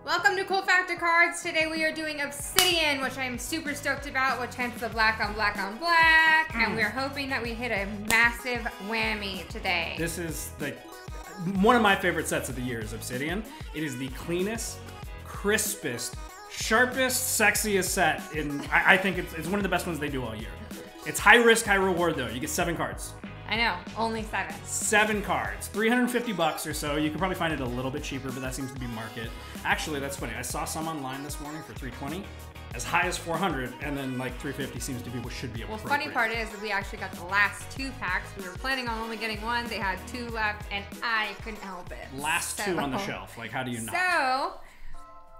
Welcome to Cool Factor Cards. Today we are doing Obsidian, which I'm super stoked about, which hence the black on black on black. And we're hoping that we hit a massive whammy today. This is like one of my favorite sets of the year is Obsidian. It is the cleanest, crispest, sharpest, sexiest set I think it's one of the best ones they do all year. It's high risk, high reward though. You get 7 cards. I know, only 7. 7 cards, 350 bucks or so. You could probably find it a little bit cheaper, but that seems to be market. Actually, that's funny. I saw some online this morning for 320, as high as 400, and then like 350 seems to be what should be appropriate. Well, funny part is that we actually got the last 2 packs. We were planning on only getting 1. They had 2 left, and I couldn't help it. Last 2 on the shelf. Like, how do you not?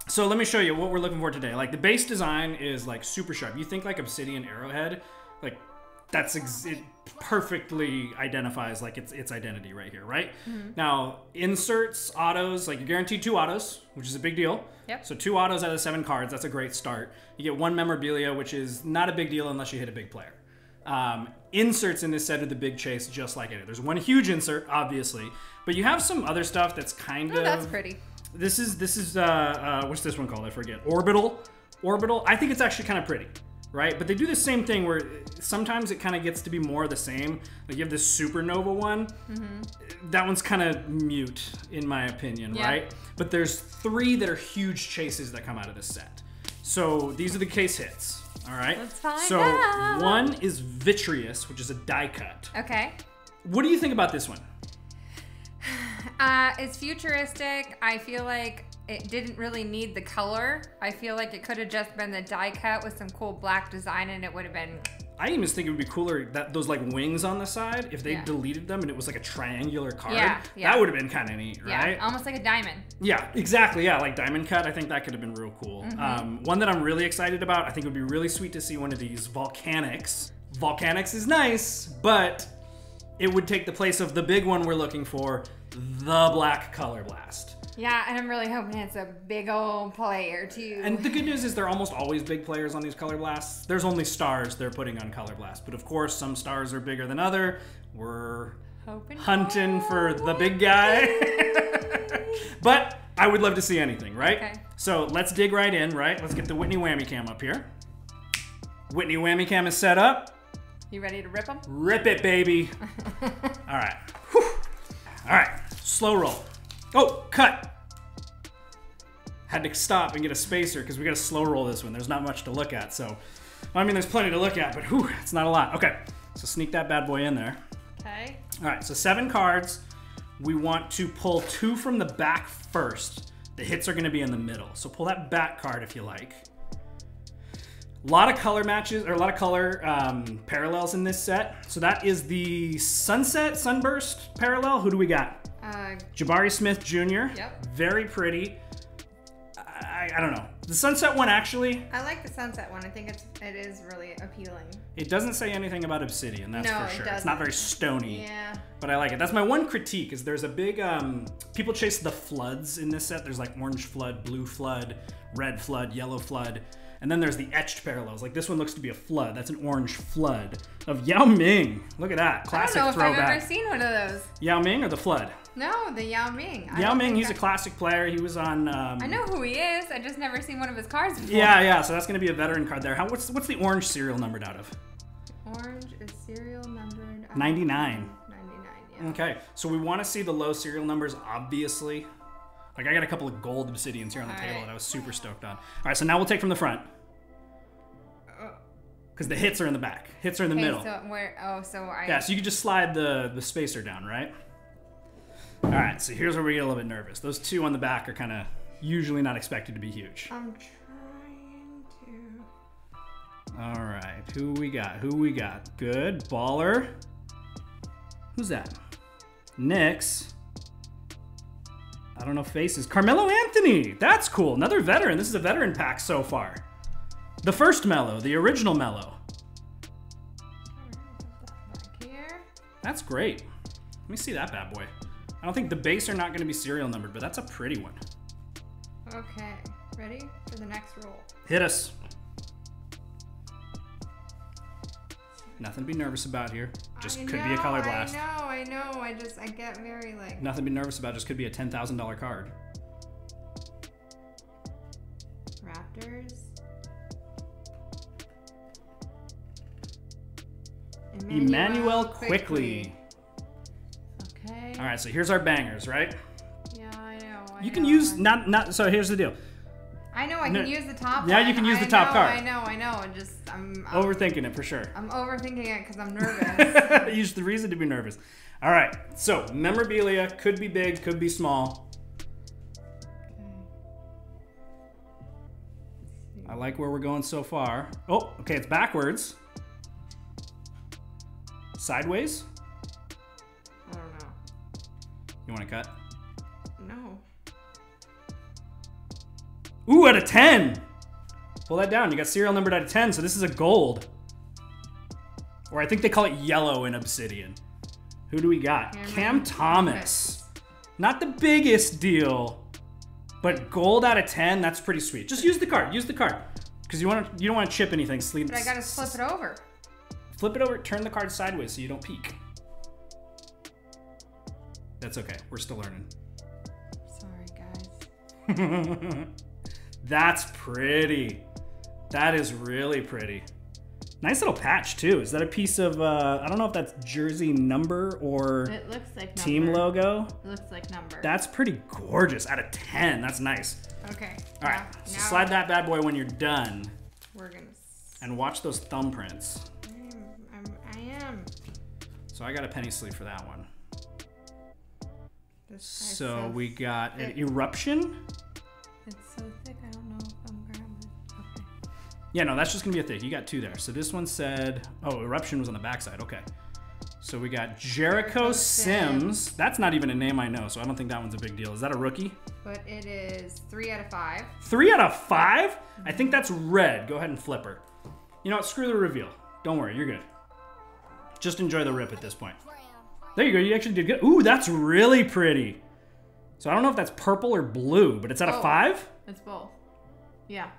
So let me show you what we're looking for today. Like, the base design is like super sharp. You think like Obsidian Arrowhead, like it perfectly identifies like its identity right here, right? Mm-hmm. Now, inserts, autos, like you're guaranteed 2 autos, which is a big deal. Yep. So 2 autos out of 7 cards, that's a great start. You get 1 memorabilia, which is not a big deal unless you hit a big player. Inserts in this set are the big chase, just like it. There's 1 huge insert, obviously, but you have some other stuff that's kind of... that's pretty. This is what's this one called? I forget. Orbital. I think it's actually kind of pretty. Right? But they do the same thing where sometimes it kind of gets to be more of the same. Like you have this supernova one. Mm-hmm. That one's kind of mute, in my opinion, right? But there's 3 that are huge chases that come out of this set. So these are the case hits, all right? Let's find so out. 1 is Vitreous, which is a die cut. Okay. What do you think about this one? It's futuristic. I feel like it didn't really need the color. I feel like it could have just been the die cut with some cool black design and it would have been... I even think it would be cooler that those like wings on the side, if they deleted them and it was like a triangular card, that would have been kind of neat, right? Yeah, almost like a diamond. Yeah, exactly, yeah, like diamond cut. I think that could have been real cool. Mm-hmm. One that I'm really excited about, I think it would be really sweet to see one of these Volcanics. Volcanics is nice, but it would take the place of the big one we're looking for, the Black Color Blast. Yeah, and I'm really hoping it's a big old player too. And the good news is they're almost always big players on these Color Blasts. There's only stars they're putting on Color Blast, but of course some stars are bigger than other. We're hunting for the big guy. But I would love to see anything, right? Okay. So let's dig right in, right? Let's get the Whitney Whammy Cam up here. Whitney Whammy Cam is set up. You ready to rip them? Rip it, baby. All right. Whew. All right, slow roll. Oh, cut. Had to stop and get a spacer because we got to slow roll this one. There's not much to look at, so I mean, there's plenty to look at, but whew, it's not a lot. Okay, so sneak that bad boy in there. Okay. All right, so 7 cards. We want to pull 2 from the back first. The hits are going to be in the middle, so pull that back card if you like. A lot of color matches, or a lot of color parallels in this set. So that is the Sunburst parallel. Who do we got? Jabari Smith Jr. Yep. Very pretty. I don't know. The Sunset one, actually. I like the Sunset one. I think it is really appealing. It doesn't say anything about Obsidian, that's for sure. It it's not very stony. Yeah. But I like it. That's my one critique, is there's a big, people chase the floods in this set. There's like orange flood, blue flood, red flood, yellow flood. And then there's the etched parallels. Like this one looks to be a flood. That's an orange flood of Yao Ming. Look at that. Classic throwback. I don't know if I've ever seen one of those. Yao Ming or the flood? No, the Yao Ming. Yao Ming, he's a classic player. He was on... I know who he is. I just never seen one of his cards before. Yeah. So that's going to be a veteran card there. What's the orange serial numbered out of? Orange is serial numbered out 99. 99, yeah. Okay, so we want to see the low serial numbers, obviously. Like I got a couple of gold Obsidians here on the table that I was super stoked on. All right, so now we'll take from the front. Because the hits are in the back. Hits are in the middle. So where? Oh, so I... Yeah, so you could just slide the spacer down, right? All right, so here's where we get a little bit nervous. Those 2 on the back are kind of usually not expected to be huge. I'm trying to... All right, who we got? Good. Baller. Who's that? Nyx. I don't know faces. Carmelo Anthony. That's cool. Another veteran. This is a veteran pack so far. The first Melo, the original Melo. Back here. That's great. Let me see that bad boy. I don't think the base are not going to be serial numbered, but that's a pretty one. Okay, ready for the next roll. Hit us. Nothing to be nervous about here. Just could be a color blast. I know. I get very like... Nothing to be nervous about. Just could be a $10,000 card. Wonders. Emmanuel quickly. Okay. All right, so here's our bangers, right? Yeah, I know. You can use not. So here's the deal. I know I can use the top. Yeah, you can use the top card. I know. Just I'm overthinking it for sure. I'm overthinking it because I'm nervous. Use the reason to be nervous. All right, so memorabilia could be big, could be small. I like where we're going so far. Oh, okay, it's backwards. Sideways? I don't know. You want to cut? No. Ooh, out of 10. Pull that down. You got serial numbered out of 10, so this is a gold. Or I think they call it yellow in Obsidian. Who do we got? Cam Thomas. Not the biggest deal, but gold out of 10, that's pretty sweet. Just use the card. Use the card. Because you don't want to chip anything. But I gotta flip it over. Flip it over, turn the card sideways so you don't peek. That's okay. We're still learning. Sorry, guys. That's pretty. That is really pretty. Nice little patch too. Is that a piece of, I don't know if that's jersey number or it looks like team number. Logo. It looks like number. That's pretty gorgeous. Out of 10. That's nice. Okay. All right. So slide that bad boy when you're done. We're gonna. And watch those thumbprints. I am. So I got a penny sleeve for that one. So we got an eruption. It's so thick, I don't know if I'm grabbing it. Okay. Yeah, no, that's just gonna be a thick. You got two there. So this one said, oh, eruption was on the backside. Okay. So we got Jericho Sims. That's not even a name I know, so I don't think that one's a big deal. Is that a rookie? But it is 3 out of 5. 3 out of 5? I think that's red. Go ahead and flip her. You know what? Screw the reveal. Don't worry, you're good. Just enjoy the rip at this point. There you go. You actually did good. Ooh, that's really pretty. So I don't know if that's purple or blue, but it's at a 5? It's both. Yeah.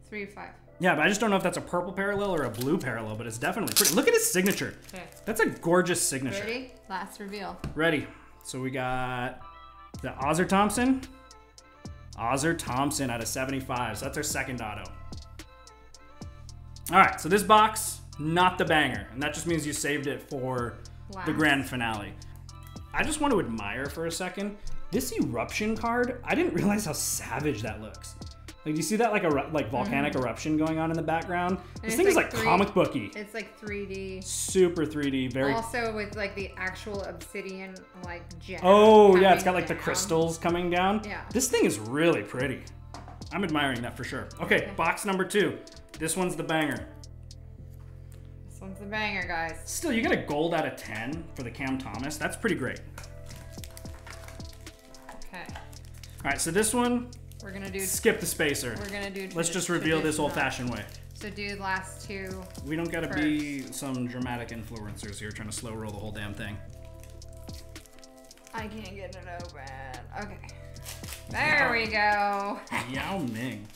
3 of 5. Yeah, but I just don't know if that's a purple parallel or a blue parallel, but it's definitely pretty. Look at his signature. Okay. That's a gorgeous signature. Ready? Last reveal. Ready. So we got the Ozzer Thompson. Ozzer Thompson out of 75. So that's our second auto. All right, so this box, not the banger. And that just means you saved it for the grand finale. I just want to admire for a second. This eruption card, I didn't realize how savage that looks. Like, do you see that like volcanic eruption going on in the background? And this thing is like comic booky. It's like 3D. Super 3D, very. Also with like the actual obsidian like gem. Oh yeah, it's got like the crystals coming down. Yeah. This thing is really pretty. I'm admiring that for sure. Okay, box number 2. This one's the banger. This one's the banger, guys. Still, you got a gold out of 10 for the Cam Thomas. That's pretty great. Okay. All right, so this one. We're gonna do. Skip the spacer. We're gonna do. Let's just reveal this old-fashioned way. So do the last 2. We don't gotta be some dramatic influencers here trying to slow roll the whole damn thing. I can't get it open. Okay. There we go. Yao Ming.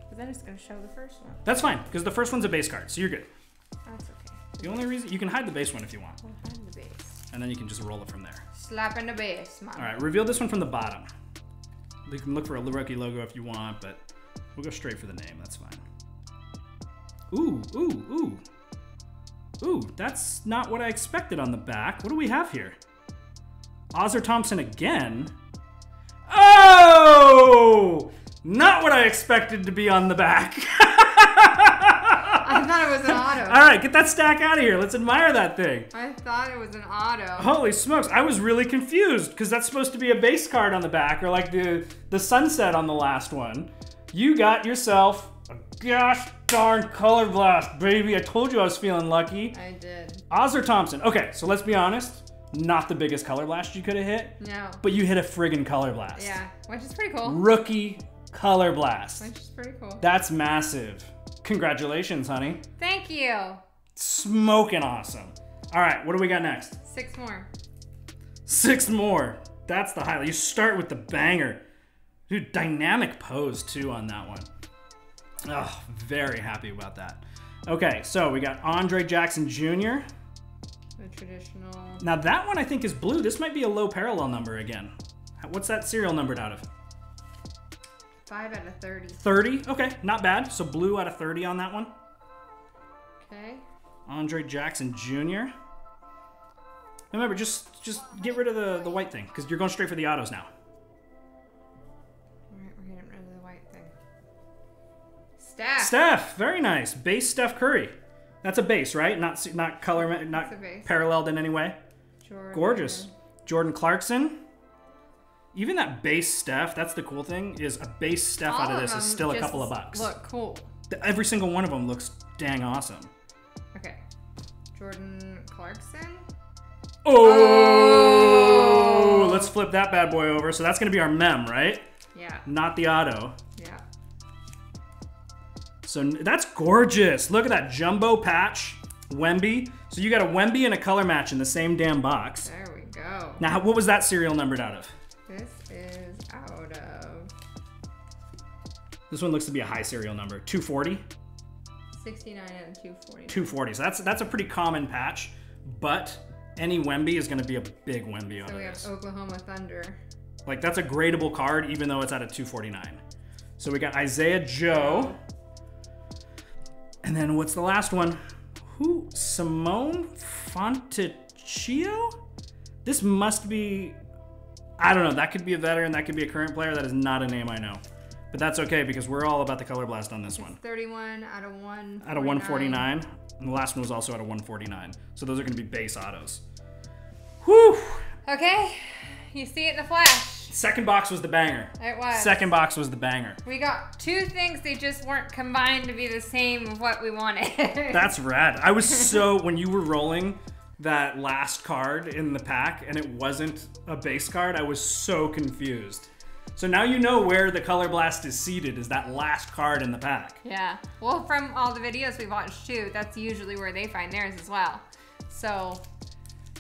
But then it's gonna show the first one. That's fine, because the first one's a base card, so you're good. That's okay. The only reason you can hide the base one if you want. We'll hide the base. And then you can just roll it from there. Slap in the base, mom. All right, reveal this one from the bottom. You can look for a rookie logo if you want, but we'll go straight for the name. That's fine. Ooh, ooh, ooh. Ooh, that's not what I expected on the back. What do we have here? Ozzer Thompson again. Oh! Not what I expected to be on the back. I thought it was an auto. All right, get that stack out of here. Let's admire that thing. I thought it was an auto. Holy smokes, I was really confused because that's supposed to be a base card on the back or like the sunset on the last one. You got yourself a gosh darn color blast, baby. I told you I was feeling lucky. I did. Ozzer Thompson. Okay, so let's be honest. Not the biggest color blast you could have hit. No. But you hit a friggin' color blast. Yeah, which is pretty cool. Rookie color blast. Which is pretty cool. That's massive. Congratulations, honey. Thank you. Smoking awesome. All right, what do we got next? 6 more. 6 more. That's the highlight. You start with the banger. Dude, dynamic pose too on that one. Oh, very happy about that. Okay, so we got Andre Jackson Jr. The traditional. Now that one I think is blue. This might be a low parallel number again. What's that serial numbered out of? 5 out of 30. 30? Okay, not bad. So blue out of 30 on that one. Okay. Andre Jackson Jr. Remember, just get rid of the white thing, because you're going straight for the autos now. Alright, we're getting rid of the white thing. Steph. Steph, very nice. Base Steph Curry. That's a base, right? Not color, not paralleled in any way. Jordan. Gorgeous. Jordan Clarkson. Even that base Steph, that's the cool thing, is a base Steph out of this is still a couple of bucks. Look cool. Every single one of them looks dang awesome. Okay. Jordan Clarkson. Oh! Let's flip that bad boy over. So that's going to be our mem, right? Yeah. Not the auto. Yeah. So that's gorgeous. Look at that jumbo patch. Wemby. So you got a Wemby and a color match in the same damn box. There we go. Now, what was that serial numbered out of? This is out of... This one looks to be a high serial number. 240? 69 and 240. 240. So that's a pretty common patch, but any Wemby is going to be a big Wemby out of this. So we have Oklahoma Thunder. Like, that's a gradable card, even though it's at a 249. So we got Isaiah Joe. And then what's the last one? Who? Simone Fontecchio? This must be... I don't know. That could be a veteran. That could be a current player. That is not a name I know. But that's okay, because we're all about the color blast on this one. 31 out of 149. Out of 149. And the last one was also out of 149. So those are going to be base autos. Whew! Okay. You see it in the flash. Second box was the banger. It was. Second box was the banger. We got two things. They just weren't combined to be the same of what we wanted. That's rad. I was so... When you were rolling that last card in the pack and it wasn't a base card, I was so confused. So now you know where the color blast is seated, is that last card in the pack. Yeah. Well, from all the videos we watched too, that's usually where they find theirs as well. So,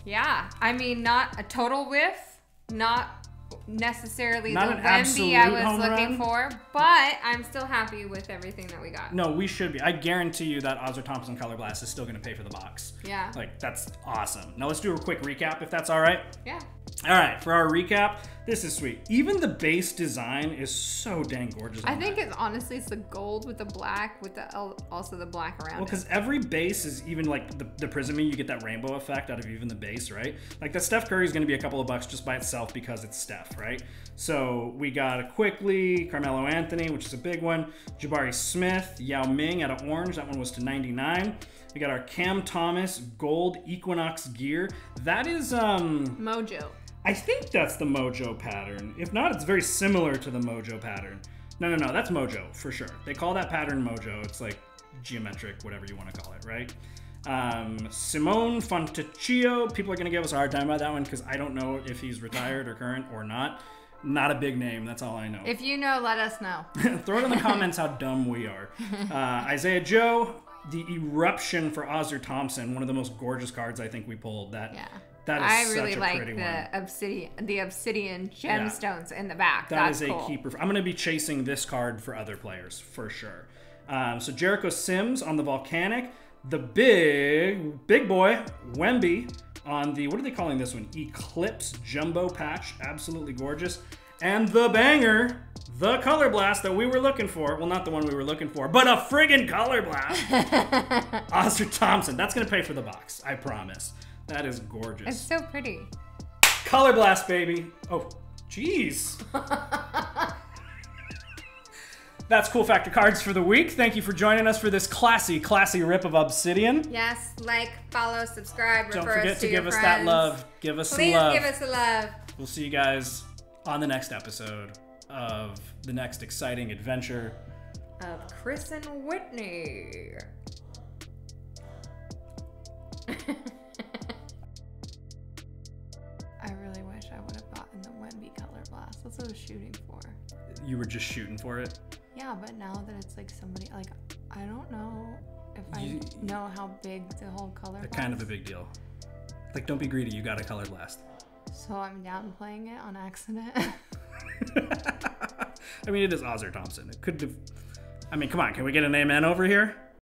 yeah. I mean, not a total whiff, not necessarily not the an Wemby I was home looking run. for, but I'm still happy with everything that we got. No, we should be. I guarantee you that Ozzy Thompson color blast is still going to pay for the box. Yeah. Like, that's awesome. Now let's do a quick recap, if that's all right. Yeah. All right, for our recap, this is sweet. Even the base design is so dang gorgeous. I think it's honestly the gold with the black with the also the black around Well, because every base is even like the Prismy, you get that rainbow effect out of even the base, right? Like that Steph Curry is going to be a couple of bucks just by itself because it's Steph, right? So we got a Quickly, Carmelo Anthony, which is a big one, Jabari Smith, Yao Ming out of orange, that one was to 99. We got our Cam Thomas gold Equinox gear. That is Mojo. I think that's the Mojo pattern. If not, it's very similar to the Mojo pattern. No, that's Mojo for sure. They call that pattern Mojo. It's like geometric, whatever you want to call it, right? Simone Fontecchio. People are going to give us a hard time about that one because I don't know if he's retired or current or not. Not a big name, that's all I know. If you know, let us know. Throw it in the comments how dumb we are. Isaiah Joe, the Eruption for Ozzy Thompson, one of the most gorgeous cards I think we pulled. That is I really such a like pretty the obsidian gemstones in the back. That's cool. a keeper. I'm going to be chasing this card for other players, for sure. So Jericho Sims on the Volcanic. The big boy, Wemby, on the, what are they calling this one? Eclipse Jumbo Patch. Absolutely gorgeous. And the banger, the Color Blast that we were looking for. Well, not the one we were looking for, but a friggin' Color Blast. Ozzy Thompson. That's going to pay for the box, I promise. That is gorgeous. It's so pretty. Color Blast, baby. Oh, jeez. That's Cool Factor Cards for the week. Thank you for joining us for this classy rip of Obsidian. Yes, like, follow, subscribe, refer Don't forget us to to give your us friends. that love. Give us Please some love. give us the love. We'll see you guys on the next episode of the next exciting adventure Of Chris and Whitney. I really wish I would have gotten the Wemby Color Blast. That's what I was shooting for. You were just shooting for it. Yeah, but now that it's like somebody, like, I don't know if I know how big the whole color blast. Kind of a big deal. Like, don't be greedy. You got a Color Blast. So I'm downplaying it on accident. I mean, it is Ozzy Thompson. It could have. I mean, come on. Can we get an amen over here?